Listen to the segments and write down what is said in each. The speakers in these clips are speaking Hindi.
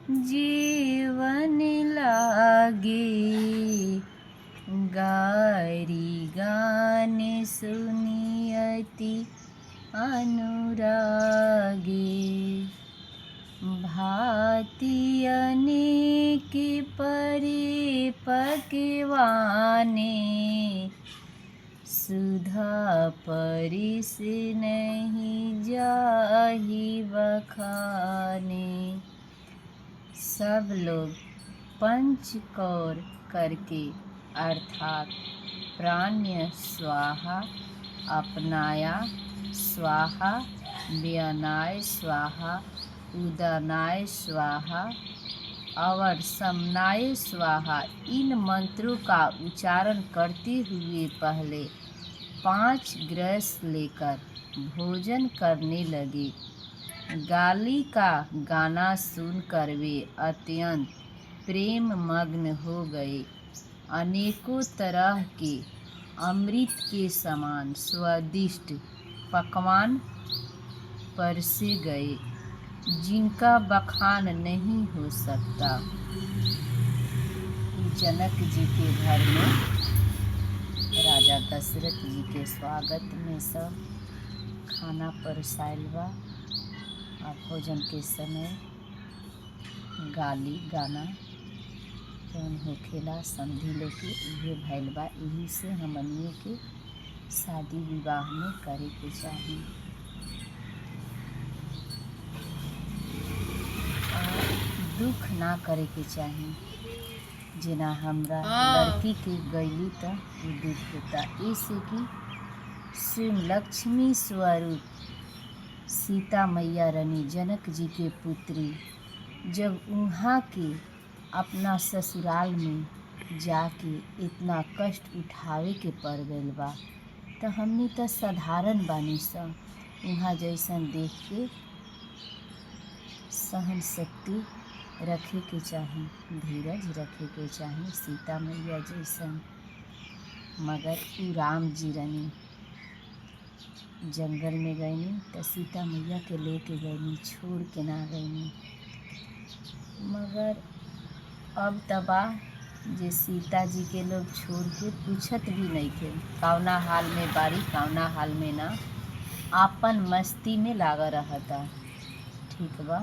जीवन लागे। गारी गाने सुनियति अनुरागे। भांति अनेक परिपक्वाने। सुधा परिस नहीं जाहि बखाने। सब लोग पंचकौर करके अर्थात प्राण्य स्वाहा, अपनाया स्वाहा, व्यनाय स्वाहा, उदनाय स्वाहा और समनाय स्वाहा इन मंत्रों का उच्चारण करते हुए पहले 5 ग्रस लेकर भोजन करने लगे। गाली का गाना सुनकर वे अत्यंत प्रेम मग्न हो गए। अनेकों तरह के अमृत के समान स्वादिष्ट पकवान परसे गए, जिनका बखान नहीं हो सकता। जनक जी के घर में राजा दशरथ जी के स्वागत में सब खाना परोसाइल बा। और भोजन के समय गाली गाना जौन होखेला समझी ले के इहे भइल बा। यही से हमनियों के शादी विवाह में करे के चाही। और दुख ना करे के चाही। जेना हमरा लड़की के गईली त दुख होता। ऐसे कि स्वयं लक्ष्मी स्वरूप सीता मैया रानी जनक जी के पुत्री जब उहाँ के अपना ससुराल में जाके इतना कष्ट उठावे के पड़ गइल बा, तो हमनी तो साधारण बानी सन। उहाँ जैसन देख के सहन शक्ति रखे के चाही, धीरज रखे के चाही सीता मैया जैसन। मगर उ राम जी रानी जंगल में गईनी तो सीता मैया के लेके गईनी, छोड़ के ना गईनी। मगर अब तबा जे सीता जी के लोग छोड़ के पूछत भी नहीं थे कौना हाल में बारी कौना हाल में ना, आपन मस्ती में लागा रहता। ठीक बा,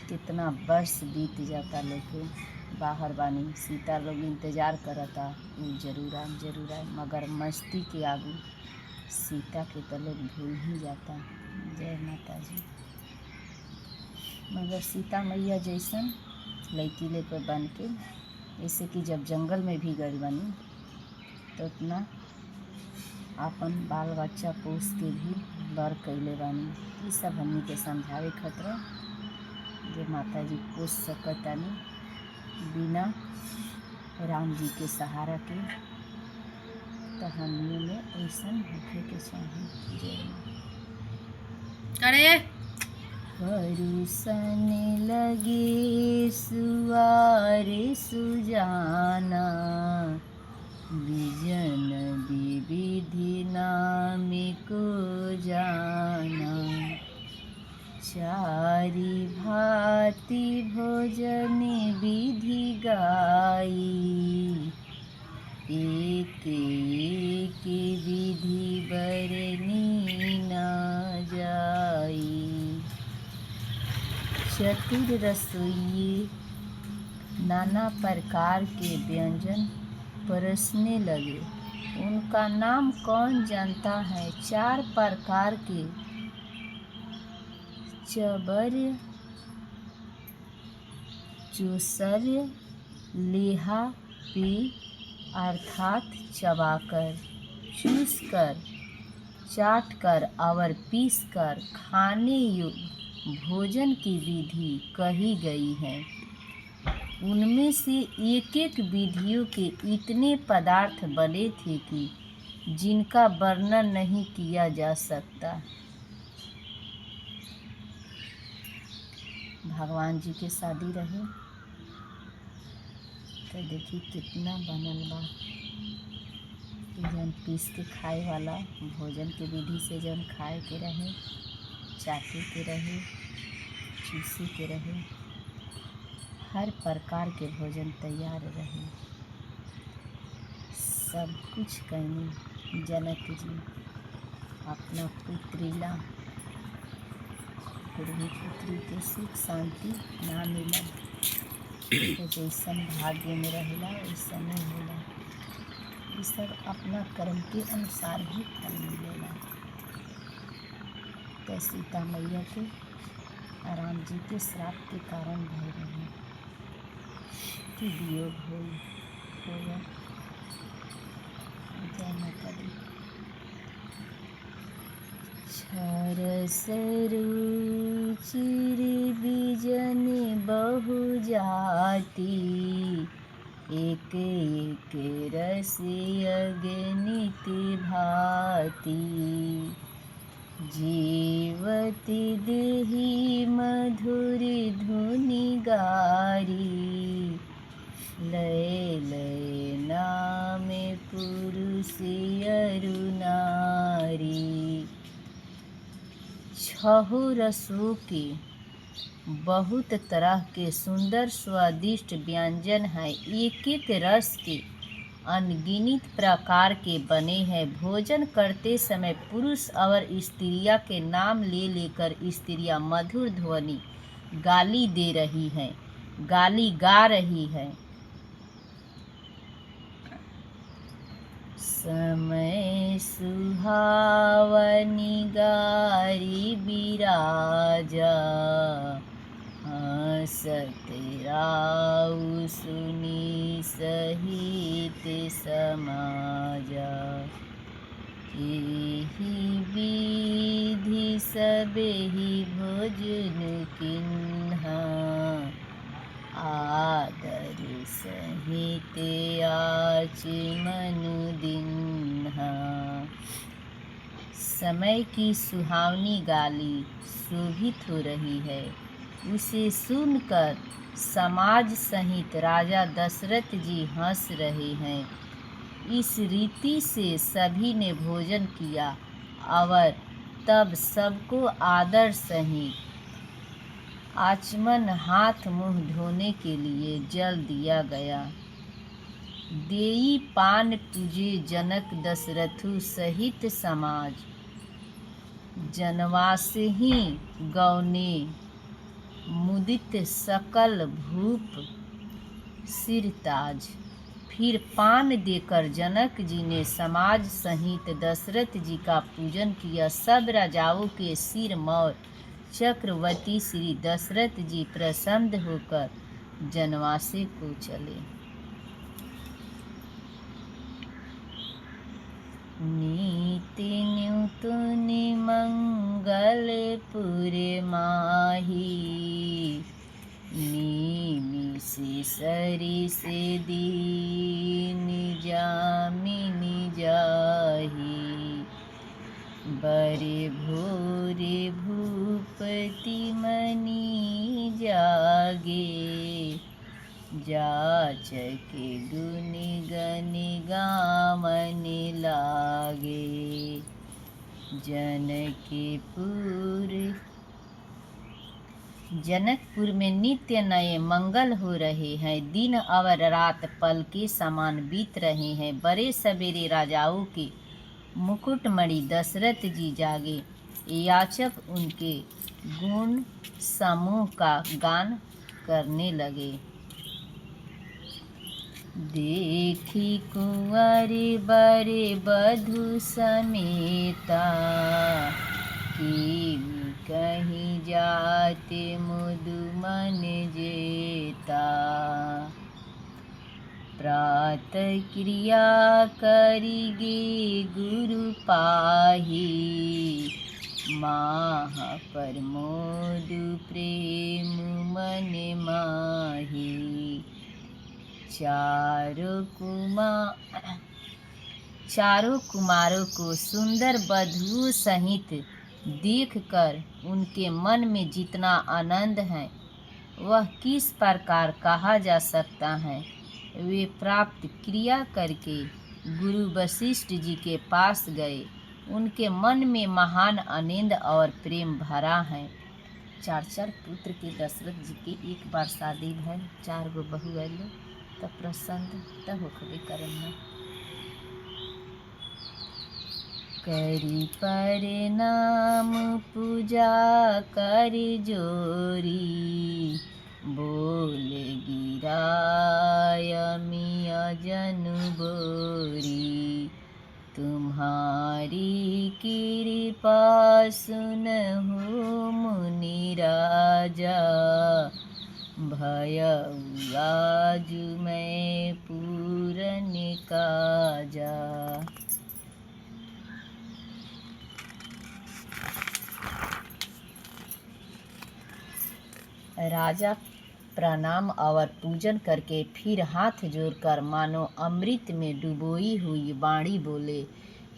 कितना वर्ष बीत जाता, लेके बाहर बानी सीता लोग इंतजार करता जरूर आए, मगर मस्ती के आगू सीता के तो लोग भूल ही जाता। जय माता जी। मगर सीता मैया जैसन लड़की लेकर बन के, जैसे कि जब जंगल में भी गई बनी तो उतना अपन बाल बच्चा पोस के भी बर कैले बानी। ये सब हमनी के समझावे खतरा जे माता जी पोस सकतानी बिना राम जी के सहारा के। तो हमनी में ऐसन होखे के चाही। जय करे परुसन लगे सुआरे सुजाना। विजन विविधि नाम को जाना। चारि भांति भोजन विधि गाई। एक एक विधि बरनी न जाई। चतुर रसोइये नाना प्रकार के व्यंजन परोसने लगे। उनका नाम कौन जानता है? 4 प्रकार के चबर्य, चोसर्य, लेहा पे अर्थात चबाकर, चूसकर, चाटकर और पीसकर खाने योग्य भोजन की विधि कही गई है। उनमें से एक एक विधियों के इतने पदार्थ बने थे कि जिनका वर्णन नहीं किया जा सकता। भगवान जी के शादी रहे तो देखी कितना बनल बा। जौन पीस के खाए वाला भोजन के विधि से जौन खाए के रहे, चाटे के रहे, चूसे के रहे, हर प्रकार के भोजन तैयार रहे। सब कुछ कहनी जनक जी अपना पुत्री ला, फिर भी पुत्री के सुख शांति ना मिला। तो जैसन भाग्य में रहेला वैसा नहीं होला। ये सब अपना कर्म के अनुसार ही फल मिलेला। तो सीता मैया के राम जी के श्राप के कारण भय रहे कि वियोग होगा। जय माता दी। छरसरु चिर बिजन बहु जाति, एक एक रस अगणित भांति। जीवति देहि मधुर धुनि गारी, लय लय नामे पुरुष अरु नारी। छहु रसों के बहुत तरह के सुंदर स्वादिष्ट व्यंजन हैं। एक एक रस के अनगिनत प्रकार के बने हैं। भोजन करते समय पुरुष और स्त्रियां के नाम ले लेकर स्त्रियां मधुर ध्वनि गाली दे रही हैं, गाली गा रही हैं। समय सुहावनी गारी बिराजा, हंसत राउ सुनी सहित समाजा। एहि विधि सबहि भोजन किन्हा, आदर सहित आचमन दिन्हा। समय की सुहावनी गाली शोभित हो रही है। उसे सुनकर समाज सहित राजा दशरथ जी हंस रहे हैं। इस रीति से सभी ने भोजन किया और तब सबको आदर सहित आचमन हाथ मुंह धोने के लिए जल दिया गया। देई पान पूजे जनक दशरथु सहित समाज, जनवासहि गौने मुदित सकल भूप सिरताज। फिर पान देकर जनक जी ने समाज सहित दशरथ जी का पूजन किया। सब राजाओं के सिर मौर चक्रवर्ती श्री दशरथ जी प्रसन्न होकर जनवासे को चले। नीति न्यूतन मंगलपुर माही, निमिष सरिस दीन जामिन जाही। बड़े भोरे भूपति मनि जागे, जाचक गुण गण गावन लागे। जनकपुर में नित्य नए मंगल हो रहे हैं। दिन और रात पल के समान बीत रहे हैं। बड़े सवेरे राजाओं के मुकुटमणि दशरथ जी जागे। याचक उनके गुण समूह का गान करने लगे। देखी कुंवरी बड़े बधू समेता, कि कहीं जाते मुदु मन जेता। प्रातः क्रिया करिगे गुरु पाही, माह प्रमोद प्रेम मन माही। चारों कुमारों को सुंदर वधुओं सहित देखकर उनके मन में जितना आनंद है वह किस प्रकार कहा जा सकता है। वे प्राप्त क्रिया करके गुरु वशिष्ठ जी के पास गए। उनके मन में महान आनंद और प्रेम भरा है। चार चार पुत्र के दशरथ जी के एक बार शादी भइल, 4 गो बहू आयल, तब प्रसन्न तब होखबे करना। करी प्रणाम पूजा कर जोरी, बोल गिराय मिया जन बोरी, तुम्हारी कृपा सुनहु मुनि राजा, भयउ आज मैं पूरन काजा। राजा प्रणाम और पूजन करके फिर हाथ जोड़कर मानो अमृत में डुबोई हुई वाणी बोले,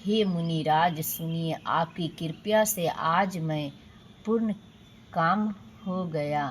हे मुनिराज सुनिए, आपकी कृपा से आज मैं पूर्ण काम हो गया।